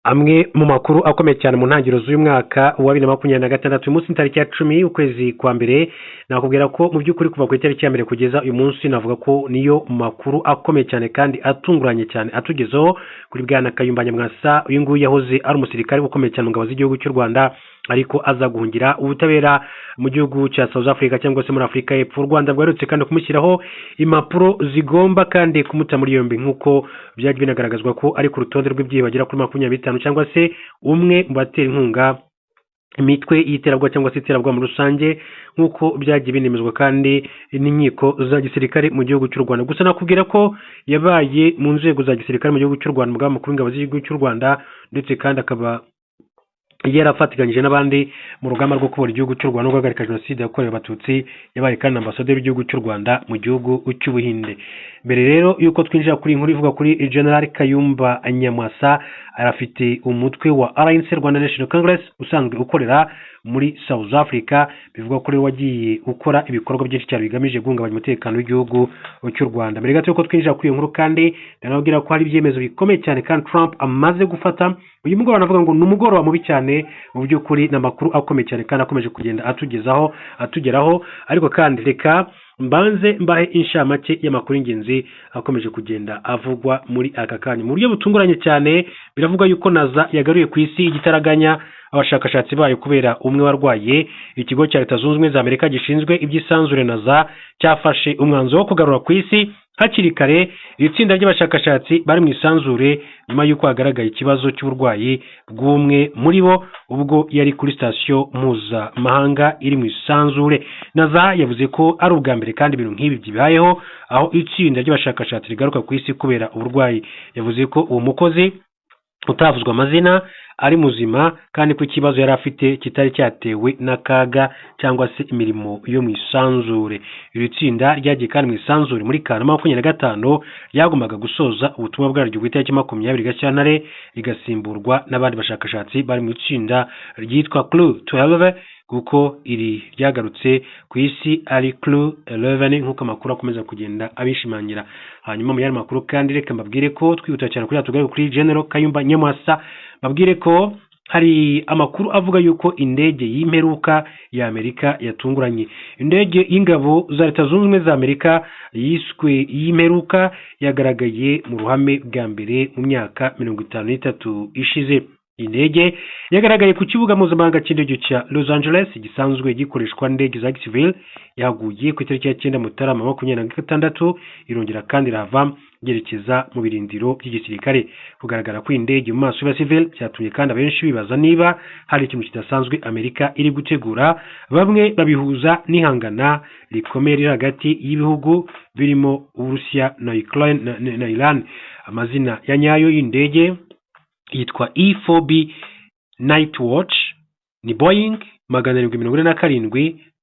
Amwe mu makuru akomeye cyane mu ntangiriro z'uyu mwaka wa 2026 uyu munsi tariki ya 10 ukwezi kwa mbere nakubwira ko mu by'ukuri kuva ku itariki ya mbere kugeza uyu munsi navuga ko niyo makuru akomeye cyane kandi atunguranye cyane atugezeho kuri bwana Kayumba Nyamwasa. Uyu nguyu yahoze ari umusirikare ukomeye cyane mu ngabo z'igihugu cy'u Rwanda ariko aza guhungira ubutabera mu gihugu cya South Africa cyangwa se muri Afrika y'Epfo. U Rwanda rwarutse kandi kumushyiraho impapuro zigomba kandi kumuta muri yombi nk'uko byaje binagaragazwa ko ari ku rutonde rw'ibyihe bagera kuri 25 cyangwa se umwe mu batera inkunga imitwe y'iterabwoba cyangwa se iterabwoba muri rusange nk'uko byagiye binemezwa kandi n'inkiko za gisirikare mu gihugu cy'u Rwanda. Gusa nakubwira ko yabaye mu nzego za gisirikare mu gihugu cy'u Rwanda, umugaba mukuru w'ingabo z'igihugu cy'u Rwanda, ndetse kandi akaba yarafatikanyije n'abandi mu rugamba rwo kubura igihugu cy'u Rwanda no guhagarika jenoside yakorewe abatutsi. Yabaye kandi ambasaderi w'igihugu cy'u Rwanda mu gihugu cy'Ubuhinde. Mbere rero yuko twinjira kuri inkuru ivuga kuri General Kayumba Nyamwasa, arafite umutwe wa RNC, Rwanda National Congress, usanzwe ukorera muri South Africa. Bivuga ko wagiye ukora ibikorwa byinshi cyane bigamije guhungabanya umutekano w'igihugu cy'u Rwanda. Mbere gato yuko twinjira kuri iyo nkuru kandi ndanabwira ko hari ibyemezo bikomeye cyane kandi Trump amaze gufata uyu mugoroba. Navuga ngo ni umugoroba mubi cyane mu by'ukuri, n'amakuru akomeye cyane kandi akomeje kugenda atugeraho. Ariko kandi reka mbanze mbahe inshamake y'amakuru y'ingenzi akomeje kugenda avugwa muri aka kanya mu buryo butunguranye cyane. Biravuga yuko NASA yagaruye ku isi igitaraganya abashakashatsi bayo kubera umwe warwaye. Ikigo cya Leta Zunze Ubumwe za Amerika gishinzwe iby'isanzure NASA cyafashe umwanzuro wo kugarura ku isi hakiri kare iri tsinda ry'abashakashatsi bari mu isanzure nyuma y'uko hagaragaye ikibazo cy'uburwayi bw'umwe muri bo ubwo yari kuri sitasiyo mpuzamahanga iri mu isanzure. NASA yavuze ko ari ubwa mbere kandi ibintu nk'ibi byibayeho aho itsinda ry'abashakashatsi rigaruka ku isi kubera uburwayi. Yavuze ko uwo mukozi utavuzwe amazina ari muzima kandi ko ikibazo yari afite kitari cyatewe n'akaga cyangwa se imirimo yo mu isanzure. Iri tsinda ryagiye kandi mu isanzure muri Kanama 2025 ryagombaga gusoza ubutumwa bwaryo ku itariki 20 Gashyantare rigasimburwa n'abandi bashakashatsi bari mu itsinda ryitwa Crew 12 kuko iri ryagarutse ku isi ari Crew 11 nk'uko amakuru akomeza kugenda abishimangira. Hanyuma mu yandi makuru kandi reka mbabwire ko twihuta cyane kuri General Kayumba Nyamwasa. Mbabwire ko hari amakuru avuga yuko indege y'imperuka ya Amerika yatunguranye. Indege y'ingabo za Leta Zunze Ubumwe za Amerika yiswe y'imperuka yagaragaye mu ruhame bwa mbere mu myaka 53 ishize. Indege yagaragaye ku kibuga mpuzamahanga cy'indege cya Los Angeles gisanzwe gikoreshwa n'indege za civil. Yaguye ku itariki ya 9 Mutarama 2026 irongera kandi irava yerekeza mu birindiro by'igisirikare. Kugaragara ko indege mu maso ya civil cyatumye kandi abenshi bibaza niba hari ikintu kidasanzwe Amerika iri gutegura. Bamwe babihuza n'ihangana rikomeye riri hagati y'ibihugu birimo Urusiya na Ukraine na Iran. Amazina ya nyayo y'indege yitwa E4B Nightwatch, ni Boeing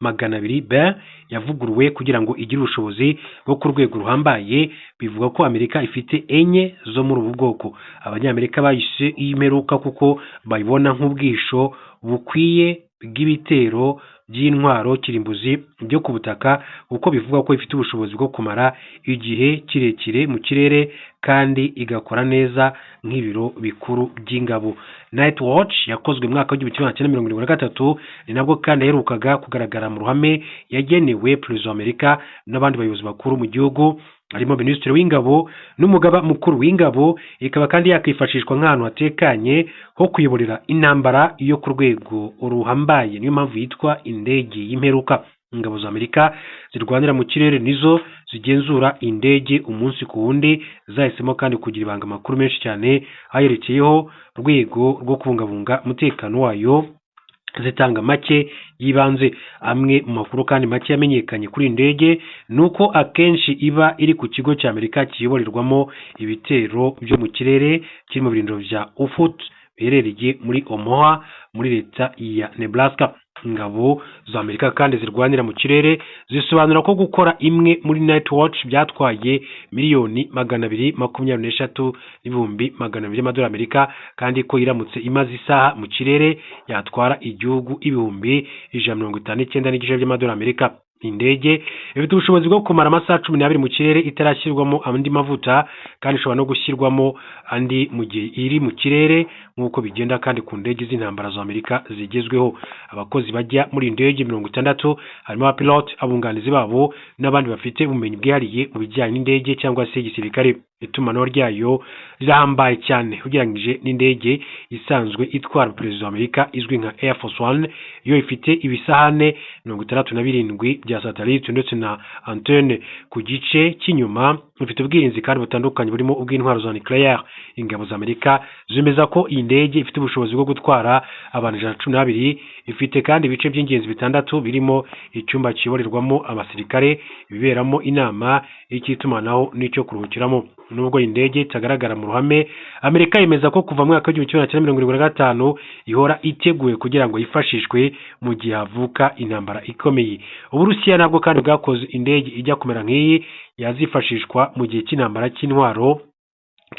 747-200B yavuguruwe kugira ngo igire ubushobozi bwo ku rwego ruhambaye. Bivuga ko Amerika ifite enye zo muri ubu bwoko. Abanyamerika bayise imeruka kuko bayibona nk'ubwisho bukwiye bw'ibitero by'intwaro kirimbuzi byo ku butaka, kuko bivuga ko ifite ubushobozi bwo kumara igihe kirekire mu kirere kandi igakora neza nk'ibiro bikuru by'ingabo. Nightwatch yakozwe mu mwaka wa 1973 ni nabwo kandi yaherukaga kugaragara mu ruhame yagenewe Perezida wa Amerika n'abandi bayobozi bakuru mu gihugu harimo Minisitiri w'Ingabo n'umugaba mukuru w'ingabo. Ikaba kandi yakifashishwa nk'ahantu hatekanye ho kuyoborera intambara yo ku rwego ruhambaye. Niyo mpamvu yitwa indege y'imperuka. Ingabo za Amerika zirwanira mu kirere nizo zigenzura indege umunsi ku wundi. Zahisemo kandi kugira ibanga amakuru menshi cyane ayerekeyeho rwego rwo kubungabunga umutekano wayo, zitanga make yibanze. Amwe mu makuru kandi make yamenyekanye kuri indege nuko akenshi iba iri ku kigo cya Amerika kiyoborerwamo ibitero byo mu kirere kiri mu birindiro bya Ufut biherereye muri Omaha muri leta ya Nebraska. Ingabo za Amerika kandi zirwanira mu kirere zisobanura ko gukora imwe muri Nightwatch byatwaye $223,200 y'Amerika kandi ko iramutse imaze isaha mu kirere yatwara igihugu $159,000 Indege ifite ubushobozi bwo kumara amasaha 12 mu kirere itarashyirwamo andi mavuta kandi ishobora no gushyirwamo andi mu gihe iri mu kirere nk'uko bigenda kandi ku ndege z'intambara za Amerika zigezweho. Abakozi bajya muri indege 60 harimo abapilote, abunganizi babo n'abandi bafite ubumenyi bwihariye mu bijyanye n'indege cyangwa se igisirikare. Itumanaho ryayo rirahambaye cyane ugereranyije n'indege isanzwe itwara perezida wa Amerika izwi nka Air Force One. Yo ifite ibisahane 67 bya satellite ndetse na antenne ku gice cy'inyuma. Ifite ubwirinzi kandi butandukanye burimo ubw'intwaro za nucleaire. Ingabo za Amerika zemeza ko iyi ndege ifite ubushobozi bwo gutwara abantu 112. Ifite kandi ibice by'ingenzi bitandatu birimo icyumba kiborerwamo abasirikare, ibiberamo inama, icy'itumanaho n'icyo kuruhukiramo. Nubwo indege itagaragara mu ruhame, Amerika yemeza ko kuva mu mwaka w'1975 ihora iteguye kugira ngo yifashishwe mu gihe havuka intambara ikomeye. Uburusiya nabwo kandi bwakoze indege ijya kumera nk'iyi yazifashishwa mu gihe cy'intambara cy'intwaro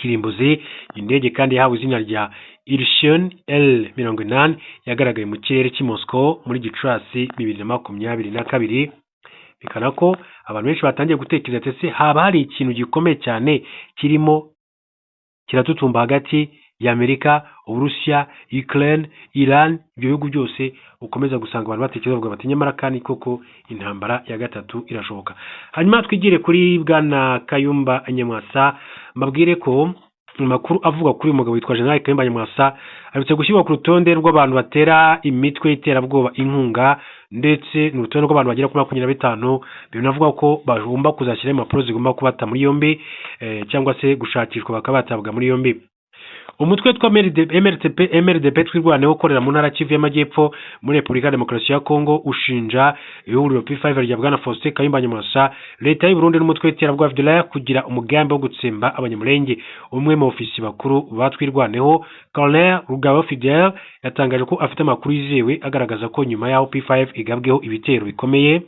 kirimbuzi. Indege kandi yahawe izina rya Ilyushin L-80 yagaragaye mu kirere cy'i Moscow muri Gicurasi 2022. Bikana ko abantu benshi batangiye gutekereza ati haba hari ikintu gikomeye cyane kirimo kiratutumba hagati ya Amerika, Uburusiya, Ukraine, Iran. Ibyo bihugu byose ukomeza gusanga abantu batekereza bavuga bati nyamara kandi koko intambara ya gatatu irashoboka. Hanyuma twigire kuri bwana Kayumba Nyamwasa, mbabwire ko amakuru avuga kuri uyu mugabo witwa General Kayumba Nyamwasa arutse gushyirwa ku rutonde rw'abantu batera imitwe y'iterabwoba inkunga, ndetse n'urutonde rw'abantu bagera kuri 25 binavuga ko bagomba kuzashyira impapuro zigomba kubata muri yombi cyangwa se gushakishwa bakabatabwa muri yombi. Umutwe twa MRDP twirwaneho ukorera mu ntara Kivu y'Amajyepfo muri Repubulika ya Demokarasi ya Kongo ushinja ihuriro P5 rya bwana Faustin Kayumba Nyamwasa, leta y'u Burundi n'umutwe w'iterabwoba FDLR kugira umugambi wo gutsemba abanyamulenge. Umwe mu ofisi bakuru batwirwaneho Colonel Rugabo Fidel yatangaje ko afite amakuru yizewe agaragaza ko nyuma yaho P5 igabweho ibitero bikomeye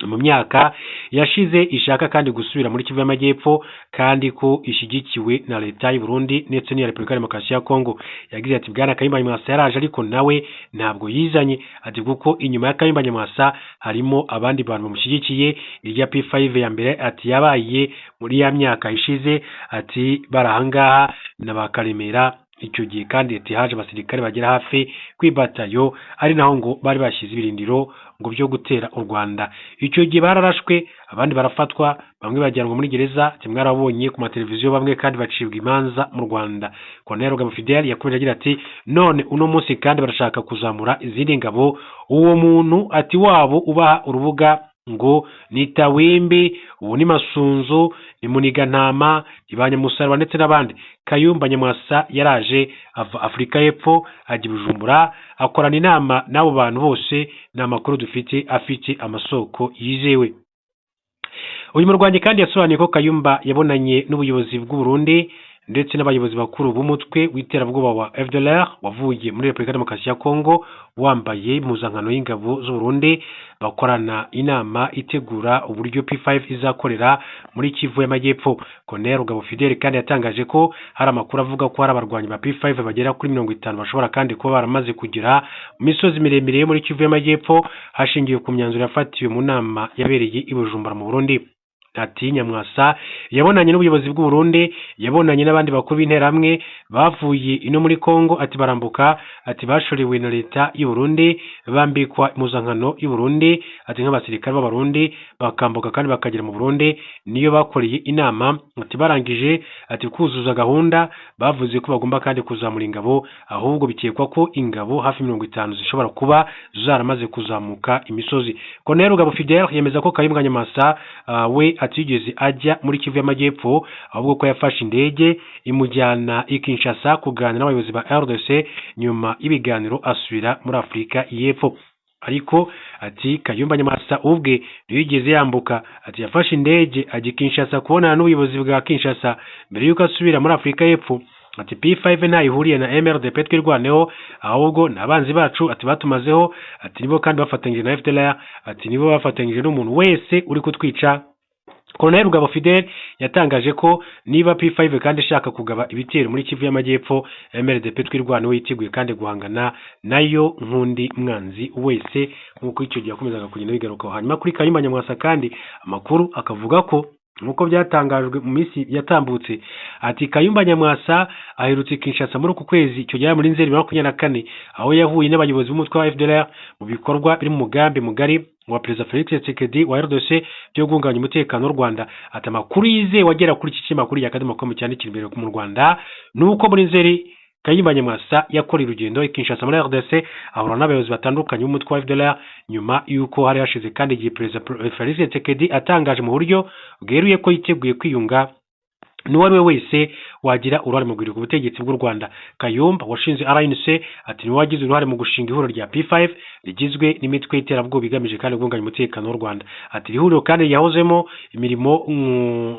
mu myaka yashize ishaka kandi gusubira muri Kivu y'Amajyepfo kandi ko ishigikiwe na leta y'u Burundi ndetse n'iya Repubulika ya Demokarasi ya Kongo. Yagize ati bwana Kayumba Nyamwasa yaraje ariko nawe ntabwo yizanye, ati kuko inyuma ya Kayumba Nyamwasa harimo abandi bantu bamushyigikiye. Irya P5 ya mbere ati yabaye muri ya myaka ishize, ati barahangaha n'abakaremera icyo gihe kandi ati haje abasirikare bagera hafi kwibatayo ari naho ngo bari bashyize ibirindiro ngo byo gutera u Rwanda. Icyo gihe bararashwe, abandi barafatwa, bamwe bajyanwa muri gereza, mwarabonye ku mateleviziyo, bamwe kandi bacibwa imanza mu Rwanda. Colonel Rugabo Fidel yakomeje agira ati none uno munsi kandi barashaka kuzamura izindi ngabo. Uwo muntu ati wabo ubaha urubuga ngo nitawimbi, uwo ni Masunzu, ni Muniga-ntama, Ibanyamusaraba ndetse n'abandi. Kayumba Nyamwasa yaraje ava Afurika y'Epfo ajya Bujumbura akorana inama n'abo bantu bose. N'amakuru dufite afite amasoko yizewe. Uyu murwanyi kandi yasobanuye ko Kayumba yabonanye n'ubuyobozi bw'u Burundi ndetse n'abayobozi bakuru b'umutwe w'iterabwoba wa FDLR wavuye muri Repubulika ya Demokarasi ya Kongo wambaye impuzankano y'ingabo z'u Burundi, bakorana inama itegura uburyo P5 izakorera muri Kivu y'Amajyepfo. Colonel Rugabo Fidel kandi yatangaje ko hari amakuru avuga ko hari abarwanyi ba P5 bagera kuri 50 bashobora kandi kuba baramaze kugera mu misozi miremire yo muri Kivu y'Amajyepfo hashingiwe ku myanzuro yafatiwe mu nama yabereye i Bujumbura mu Burundi. Ati Nyamwasa yabonanye n'ubuyobozi bw'u Burundi, yabonanye n'abandi bakuru b'interamwe bavuye ino muri Kongo, ati barambuka, ati bashorewe na leta y'u Burundi, bambikwa impuzankano y'u Burundi, ati nk'abasirikare b'Abarundi bakambuka kandi bakagera mu Burundi. Niyo bakoreye inama, ati barangije, ati kuzuza gahunda bavuze ko bagomba kandi kuzamura ingabo, ahubwo bikekwa ko ingabo hafi 50 zishobora kuba zaramaze kuzamuka imisozi. Colonel Rugabo Fidel yemeza ko Kayumba Nyamwasa we atigeze ajya muri Kivu y'Amajyepfo, ahubwo ko yafashe indege imujyana i Kinshasa kuganira n'abayobozi ba RDC, nyuma y'ibiganiro asubira muri Afurika y'Epfo. Ariko ati Kayumba Nyamwasa ubwe yigeze yambuka, ati yafashe indege ajya i Kinshasa kubonana n'ubuyobozi bwa Kinshasa mbere yuko asubira muri Afurika y'Epfo. Ati P5 nta ihuriye na MRDP twirwaneho, ahubwo nabanzi bacu, ati batumazeho, ati nibo kandi bafatanyije na FDLR, ati nibo bafatanyije n'umuntu wese uri kutwica. Colonel Rugabo Fidel yatangaje ko niba P5 kandi ishaka kugaba ibitero muri Kivu y'Amajyepfo, MRDP twirwaneho yiteguye kandi guhangana nayo nkundi mwanzi wese, nk'uko icyo gihe akomezaga kugenda bigaruka. Hanyuma kuri Kayumba Nyamwasa kandi amakuru akavuga ko nk'uko byatangajwe mu minsi yatambutse. Ati Kayumba Nyamwasa aherutse Kinshasa muri uku kwezi icyo gihe muri Nzeri 2024 aho yahuye n'abayobozi b'umutwe wa FDLR mu bikorwa biri mu mugambi mugari wa Perezida Felix Tshisekedi wa RDC byo guhungabanya umutekano w'u Rwanda. Ati amakuru yize wagera kuri iki kinyamakuru yakademo cyane imbere mu Rwanda nuko muri Nzeri Kayumba Nyamwasa yakoreye urugendo Kinshasa muri RDC ahura n'abayobozi batandukanye b'umutwe wa FDLR nyuma y'uko hari hashize kandi igihe Perezida Felix Tshisekedi atangaje mu buryo bweruye ko yiteguye kwiyunga n'uwari we wese wagira uruhare mu guhirika ubutegetsi bw'u Rwanda. Kayumba washinze RNC ati niwe wagize uruhare mu gushinga ihuriro rya P5 rigizwe n'imitwe y'iterabwoba igamije kandi guhungabanya umutekano w'u Rwanda. Ati ihuriro kandi yahozemo imirimo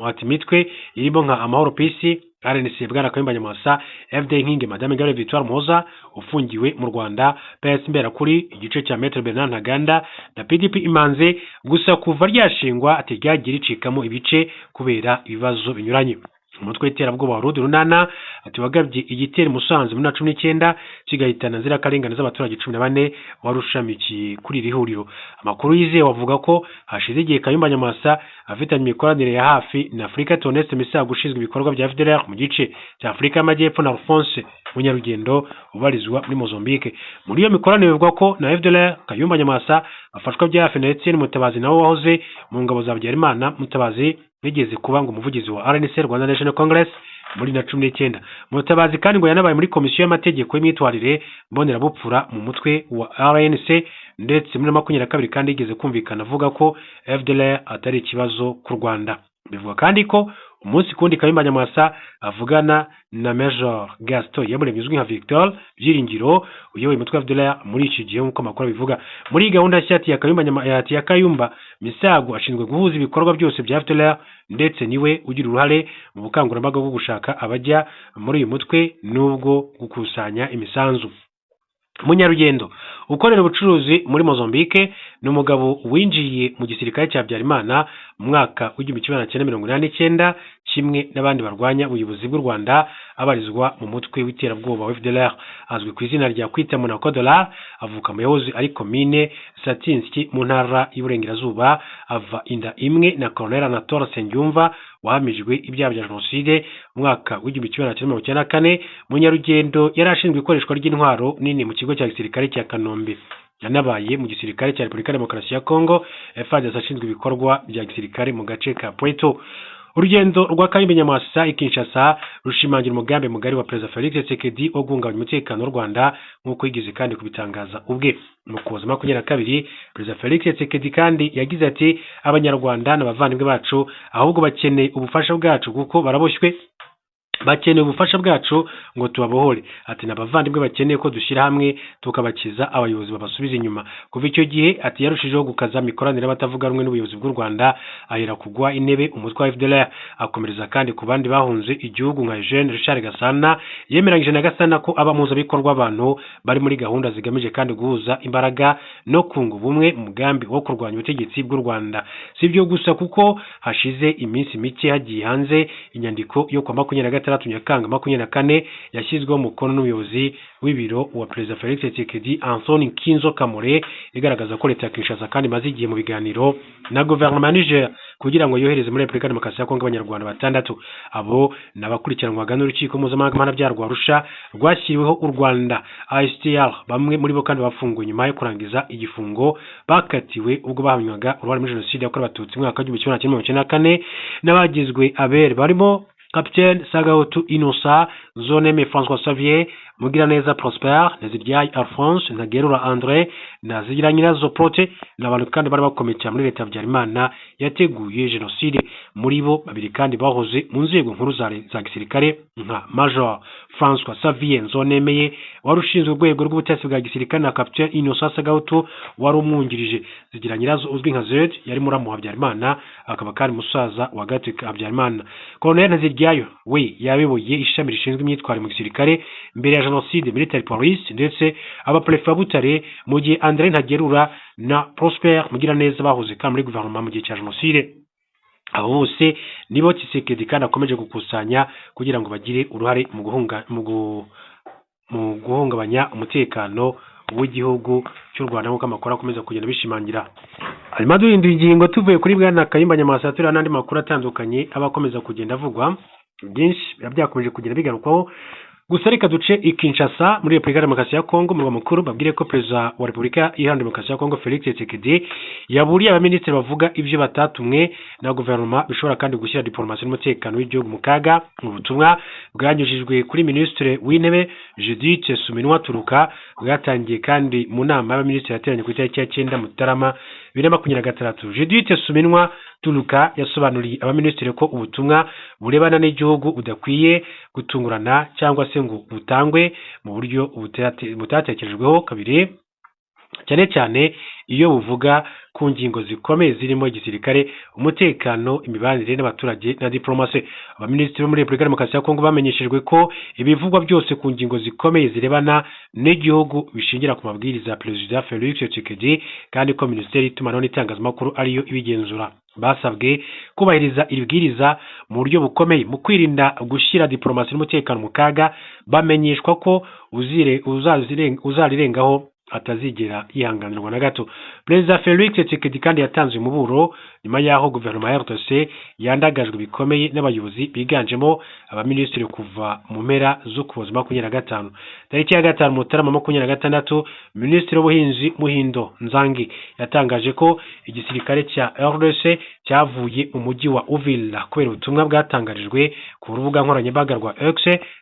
ati mitwe irimo nka Amahoro Peace, RNC bwana Kayumba Nyamwasa, FD Nkingi Madame Ingabire Victoire Muhoza ufungiwe mu Rwanda, PS Mberakuri igice cya Maître Bernard Ntaganda na PDP Imanze. Gusa kuva ryashingwa ati ryagira icikamo ibice kubera ibibazo binyuranye. Umutwe w'iterabwoba wa Rudi Runana ati wagabye igitero Musanze muri 19 kigahitana nzira karengane z'abaturage 14 warushamikiye kuri iri huriro. Amakuru yize wavuga ko hashize igihe Kayumba Nyamwasa afitanye imikoranire ya hafi na Afrika Toneste Misago ushinzwe ibikorwa bya FDLR mu gice cya Afrika y'Amajyepfo na Alphonse Munyarugendo ubarizwa muri Mozambique. Muri iyo mikoranire bivugwa ko na FDLR Kayumba Nyamwasa afashwa bya hafi na Etienne Mutabazi nawe wahoze mu ngabo za Habyarimana. Mutabazi bigeze kuba ngo umuvugizi wa RNC Rwanda National Congress muri 19. Mutabazi kandi ngo yanabaye muri komisiyo y'amategeko y'imyitwarire mbonerabupfura mu mutwe wa RNC ndetse muri 2022 kandi yigeze kumvikana avuga ko FDLR atari ikibazo ku Rwanda. Bivuga kandi ko umunsi kundi Kayumba Nyamwasa avugana na Major Gaston Iyamuremye uzwi nka Victor Byiringiro uyoboye umutwe wa FDLR muri iki gihe nk'uko amakuru bivuga. Muri gahunda nshya ya Kayumba Misago ashinzwe guhuza ibikorwa byose bya FDLR ndetse niwe ugira uruhare mu bukangurambaga bwo gushaka abajya muri uyu mutwe n'ubwo gukusanya imisanzu. Munyarugendo ukorera ubucuruzi muri Mozambique ni umugabo winjiye mu gisirikare cya Habyarimana mu mwaka w'1989 kimwe n'abandi barwanya ubuyobozi bw'u Rwanda abarizwa mu mutwe w'iterabwoba wa FDLR. Azwi ku izina rya Kwita Monaco Dollar, avuka mu yahoze ari komine Satinski mu ntara y'Iburengerazuba, ava inda imwe na Colonel Anatole Nsengiyumva wahamijwe ibyaha bya jenoside mu mwaka w'1994. Munyarugendo yari ashinzwe ikoreshwa ry'intwaro nini mu kigo cya gisirikare cya Kanombe. Yanabaye mu gisirikare cya Repubulika ya Demokarasi ya Kongo, FARDC ashinzwe ibikorwa bya gisirikare mu gace ka Pweto. Urugendo rwa Kayumba Nyamwasa Kinshasa rushimangira umugambi mugari wa Perezida Felix Tshisekedi wo guhungabanya umutekano w'u Rwanda nk'uko yigeze kandi kubitangaza ubwe. Mu Ukuboza 2022 Perezida Felix Tshisekedi kandi yagize ati abanyarwanda n'abavandimwe bacu ahubwo bakeneye ubufasha bwacu kuko baraboshywe, bakeneye ubufasha bwacu ngo tubabohore. Ati n'abavandimwe bakeneye ko dushyira hamwe tukabakiza abayobozi babasubiza inyuma. Kuva icyo gihe ati yarushijeho gukaza mikoranire batavuga rumwe n'ubuyobozi bw'u Rwanda ahera kugwa intebe umutwe wa FDLR. Akomereza kandi ku bandi bahunze igihugu nka Jean Richard Gasana yemeranyije na Gasana ko abamuza bikorwa abantu bari muri gahunda zigamije kandi guhuza imbaraga no kunga ubumwe mu mugambi wo kurwanya ubutegetsi bw'u Rwanda. Sibyo gusa kuko hashize iminsi mike hagiye hanze inyandiko yo kwa 26 Nyakanga 2024 yashyizweho umukono n'umuyobozi w'ibiro wa Perezida Felix Tshisekedi Anthony Kinzo Kamore igaragaza ko leta ya Kinshasa kandi maze igihe mu biganiro na gouvernement Niger kugira ngo yohereze muri Repubulika ya Demokarasi ya Kongo abanyarwanda 6. Abo nabakurikiranwaga n'urukiko mpuzamahanga bya Rwarusha rwashyiriweho u Rwanda ICTR. Bamwe muri bo kandi bafunguwe nyuma yo kurangiza igifungo bakatiwe ubwo bahanywaga uruhare muri jenoside yakorewe abatutsi mu mwaka w'1994 n'abagizwe abere barimo Capitaine Sagahutu Innocent, Zoneme François Xavier, Mugiraneza Prosper, Nteziryayo Alphonse, Ntagerura André, Ntaziranyirazo Prote n'abantu kandi bari bakomeye cyane muri leta ya Habyarimana yateguye jenoside. Muri bo babiri kandi bahoze mu nzego nkuru za gisirikare nka Major François Xavier Nzonemeye wari ushinzwe urwego rw'ubutasi bwa gisirikare na Capitaine Innocent Sagahutu wari umwungirije. Zigiranyirazo uzwi nka Z yari muramu wa Habyarimana akaba kandi musaza wa Gateka Habyarimana. Colonel Nteziryayo we yabiboye ishami rishinzwe imyitwarire mu gisirikare mbere ya jenoside military police ndetse abaprefe wa Butare mu gihe André Ntagerura na Prosper Mugiraneza bahoze kandi muri gouvernement mu gihe cya jenoside. Abo bose nibo Tshisekedi kandi akomeje gukusanya kugira ngo bagire uruhare mu guhungabanya umutekano w'igihugu cy'u Rwanda nk'uko amakuru akomeza kugenda bishimangira. hanyuma duhindura ingingo tuvuye kuri Bwana Kayumba Nyamwasa turi n'andi makuru atandukanye abakomeza kugenda avugwa byinshi byakomeje kugenda bigarukwaho. Gusa reka duce i Kinshasa muri Repubulika Demokarasi ya Kongo mu mukuru babwire ko Perezida wa Repubulika Iharanira Demokarasi ya Kongo Felix Tshisekedi yaburiye abaminisitiri bavuga ibyo batatumwe na guverinoma bishobora kandi gushyira diplomasi n'umutekano w'igihugu mu kaga. Mu butumwa bwanyujijwe kuri Minisitiri w'Intebe Judith Suminwa Turuka bwatangiye kandi mu nama y'abaminisitiri yateranye ku itariki ya 9 Mutarama 2026. Judith Suminwa Turuka yasobanuriye abaminisitiri ko ubutumwa burebana n'igihugu budakwiye gutungurana cyangwa se ngo butangwe mu buryo butatekerejweho kabiri, cyane cyane iyo buvuga ku ngingo zikomeye zirimo igisirikare, umutekano, imibanire n'abaturage na diplomasi. Abaminisitiri bo muri Repubulika Demokarasi ya Kongo bamenyeshejwe ko ibivugwa byose ku ngingo zikomeye zirebana n'igihugu bishingira ku mabwiriza ya Perezida Felix Tshisekedi kandi ko Minisiteri y'Itumanaho n'Itangazamakuru ariyo ibigenzura. Basabwe kubahiriza ibibwiriza mu buryo bukomeye mu kwirinda gushyira diplomasi n'umutekano mu kaga, bamenyeshwa ko uzarirengaho atazigera yihanganirwa na gato. Perezida Felix Tshisekedi kandi yatanze umuburo nyuma yaho guverinoma ya RDC yandagajwe bikomeye n'abayobozi biganjemo abaminisitiri kuva mu mpera zo kuboza 2025. Tariki ya 5 Mutarama 2026, Minisitiri w'Ubuhinzi Muhindo Nzangi yatangaje ko igisirikare cya RDC cyavuye mu mujyi wa Uvira kubera ubutumwa bwatangarijwe ku rubuga nkoranyambaga rwa X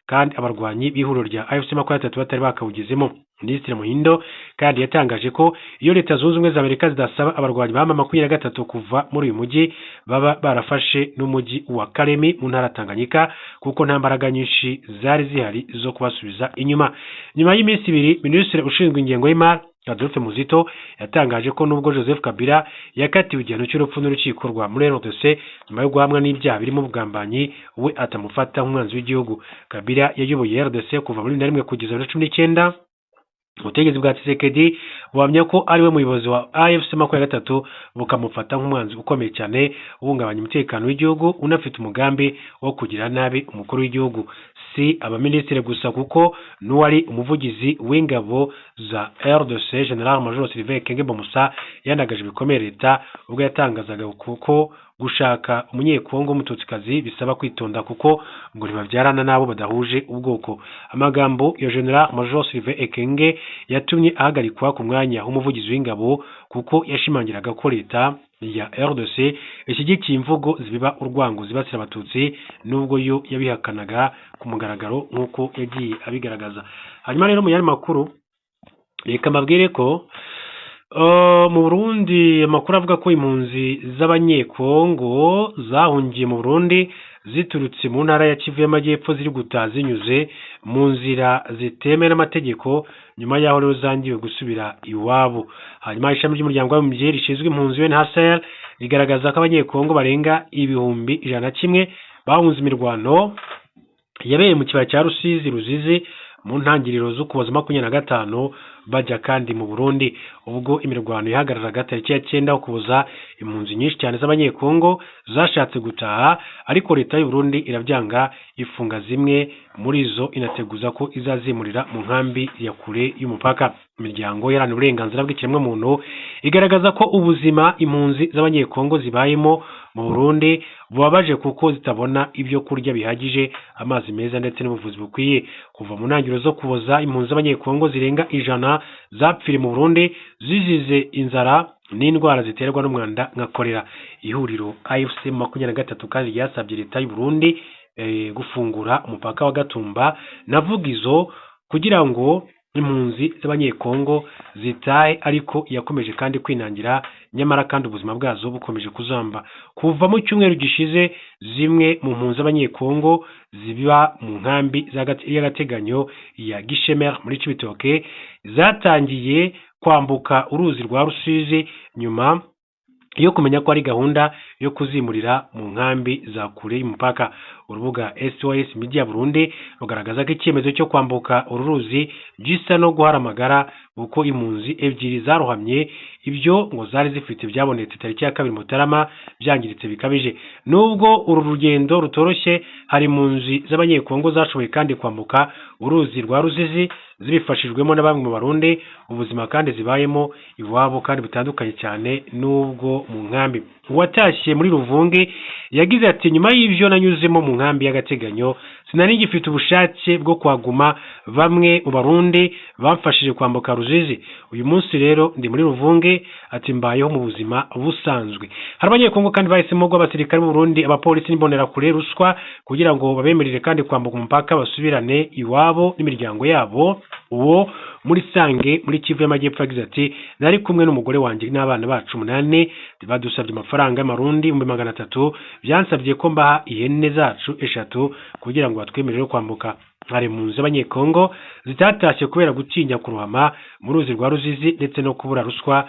kandi abarwanyi b'ihuriro rya AFC 23 batari bakawugezemo. Minisitiri Muhindo kandi yatangaje ko iyo Leta Zunze Ubumwe za Amerika zidasaba abarwanyi ba M23 kuva muri uyu mujyi baba barafashe n'umujyi wa Kalemi mu ntara Tanganyika kuko nta mbaraga nyinshi zari zihari zo kubasubiza inyuma. Nyuma y'iminsi 2, Minisitiri ushinzwe ingengo y'imari Adolphe Muzito yatangaje ko nubwo Joseph Kabila yakatiwe igihano cy'urupfu n'urukiko rwa muri RDC nyuma yo guhamwa n'ibyaha birimo ubugambanyi, we atamufata nk'umwanzi w'igihugu. Kabila yayoboye RDC kuva muri 2001 kugeza 2019. Ubutegetsi bwa Tshisekedi buhamya ko ari we muyobozi wa AFC 23 bukamufata nk'umwanzi ukomeye cyane uhungabanya umutekano w'igihugu unafite umugambi wo kugira nabi umukuru w'igihugu. Si abaminisitiri gusa kuko n'uwari umuvugizi w'ingabo za RDC General Major Sylvain Ekenge Bomusa yandagaje bikomeye leta ubwo yatangazaga kuko gushaka umunyekongo w'umututsikazi bisaba kwitonda kuko ngo ntibabyarana nabo badahuje ubwoko. Amagambo ya General Major Sylvain Ekenge yatumye ahagarikwa ku mwanya w'umuvugizi w'ingabo kuko yashimangiraga ko leta ya RDC ishyigikiye imvugo zibiba urwango zibasira abatutsi nubwo yo yabihakanaga ku mugaragaro nk'uko yagiye abigaragaza. Hanyuma rero mu yandi makuru reka mbabwire ko mu Burundi amakuru avuga ko impunzi z'abanyekongo zahungiye mu Burundi ziturutse mu ntara ya Kivu y'Amajyepfo ziri gutaha zinyuze mu nzira zitemewe n'amategeko nyuma yaho rero zangiwe gusubira iwabo. Hanyuma ishami ry'umuryango w'abibumbye rishinzwe impunzi UNHCR rigaragaza ko abanyekongo barenga 101 bahunze imirwano yabereye mu kibaya cya Rusizi mu ntangiriro zo kuboza 2025 bajya kandi mu Burundi ubwo imirwano ihagararaga tariki ya 9 ukuboza. Impunzi nyinshi cyane z'abanyekongo zashatse gutaha ariko leta y'u Burundi irabyanga, ifunga zimwe muri zo inateguza ko izazimurira mu nkambi ya kure y'umupaka. Imiryango yarana uburenganzira bw'ikiremwa muntu igaragaza ko ubuzima impunzi z'abanyekongo zibayemo mu Burundi bubabaje kuko zitabona ibyo kurya bihagije, amazi meza ndetse n'ubuvuzi bukwiye. Kuva mu ntangiriro zo kuboza impunzi z'abanyekongo zirenga 100 zapfire mu Burundi zizize inzara n'indwara ziterwa n'umwanda nka kolera. Ihuriro AFC 23 kandi ryasabye leta y'u Burundi gufungura umupaka wa Gatumba na Vugizo kugira ngo impunzi z'abanyekongo zitahe, ariko yakomeje kandi kwinangira nyamara kandi ubuzima bwazo bukomeje kuzamba. Kuva mu cyumweru gishize zimwe mu mpunzi z'abanyekongo ziba mu nkambi y'agateganyo ya Gishemer muri Cibitoke zatangiye kwambuka uruzi rwa Rusizi nyuma yo kumenya ko ari gahunda yo kuzimurira mu nkambi za kure y'umupaka. Urubuga SOS Media Burundi rugaragaza ko icyemezo cyo kwambuka uru ruzi gisa no guharamagara uko impunzi ebyiri zaruhamye ibyo ngo zari zifite byabonetse tariki ya 2 Mutarama byangiritse bikabije. Nubwo uru rugendo rutoroshye, hari impunzi z'abanyekongo zashoboye kandi kwambuka uruzi rwa Ruzizi zibifashijwemo na bamwe mu Barundi, ubuzima kandi zibayemo iwabo kandi butandukanye cyane nubwo mu nkambi. Uwatashye muri Ruvunge yagize ati nyuma y'ivyo nanyuzemo mu nkambi y'agateganyo sinari ngifite ubushake bwo kwaguma, bamwe mu Barundi bamfashije kwambuka Ruzizi. Uyu munsi rero ndi muri Ruvunge, ati mbayeho mu buzima busanzwe. Hari abanyekongo kandi bahisemo ngo abasirikare b'u Burundi, abapolisi n'imbonera kure ruswa kugira ngo babemerere kandi kwambuka umupaka basubirane iwabo n'imiryango yabo. Uwo muri Sange muri Kivu y'Amajyepfo yagize ati nari kumwe n'umugore wanjye n'abana bacu 8 badusabye amafaranga y'amarundi 300, byansabye ko mbaha ihene zacu 3 kugira ngo batwemerere kwambuka. Hari impunzi z'abanyekongo zitatashye kubera gutinya kuruhama mu ruzi rwa Ruzizi ndetse no kubura ruswa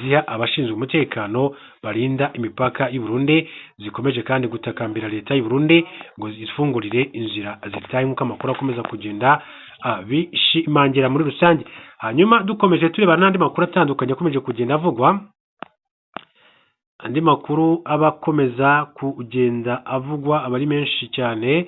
ziha abashinzwe umutekano barinda imipaka y'u Burundi. Zikomeje kandi gutakambira leta y'u Burundi ngo zifungurire inzira zitaye nk'uko amakuru akomeza kugenda bishimangira muri rusange. Hanyuma dukomeje tureba n'andi makuru atandukanye akomeje kugenda avugwa. Andi makuru abakomeza kugenda avugwa abari menshi cyane,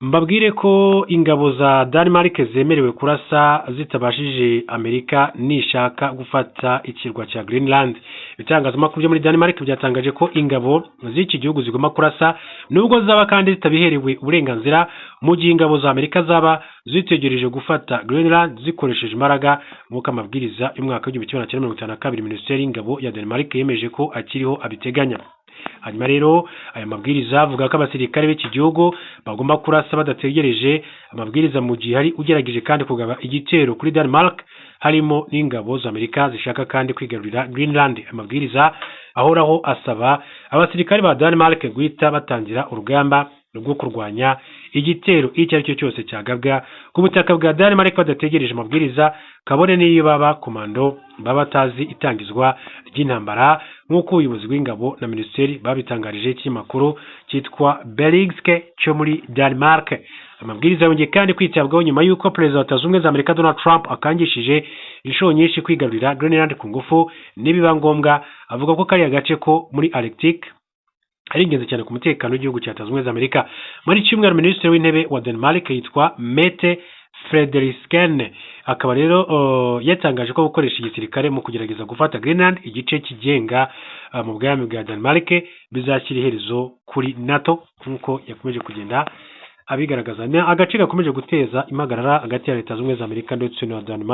mbabwire ko ingabo za Denmark zemerewe kurasa zitabashije Amerika nishaka gufata ikirwa cya Greenland. Ibitangazamakuru byo muri Denmark byatangaje ko ingabo z'iki gihugu zigomba kurasa nubwo zaba kandi zitabiherewe uburenganzira, mu gihe ingabo za Amerika zaba zitegereje gufata Greenland zikoresheje imbaraga, nk'uko amabwiriza y'umwaka wa 1952 Minisiteri y'Ingabo ya Denmark yemeje ko akiriho abiteganya. Hanyuma rero aya mabwiriza avuga ko abasirikare b'iki gihugu bagomba kurasa badategereje amabwiriza mu gihe hari ugerageje kandi kugaba igitero kuri Denmark, harimo n'ingabo za Amerika zishaka kandi kwigarurira Greenland. Amabwiriza ahoraho asaba abasirikare ba Denmark guhita batangira urugamba rwo kurwanya igitero icyo ari cyo cyose cyagabwa ku butaka bwa Denmark badategereje amabwiriza, kabone n'iyo baba komando baba tazi itangizwa ry'intambara, nk'uko ubuyobozi bw'ingabo na minisiteri babitangarije ikinyamakuru cyitwa Berlingske cyo muri Denmark. Amabwiriza yongeye kandi kwitabwaho nyuma y'uko Perezida wa Leta Zunze Ubumwe za Amerika Donald Trump akangishije inshuro nyinshi kwigarurira Greenland ku ngufu nibiba ngombwa. Avuga ko kari agace ko muri Arctic ari ingenzi cyane ku mutekano w'igihugu cya Leta Zunze Ubumwe za Amerika. Muri cyumweru Minisitiri w'Intebe wa Denmark yitwa Mette Frederiksen akaba rero yatangaje ko gukoresha igisirikare mu kugerageza gufata Greenland, igice kigenga mu bwami bwa Denmark, bizashyira iherezo kuri NATO, nk'uko yakomeje kugenda abigaragaza. Agace gakomeje guteza impagarara hagati ya Leta Zunze Ubumwe za Amerika ndetse na Denmark.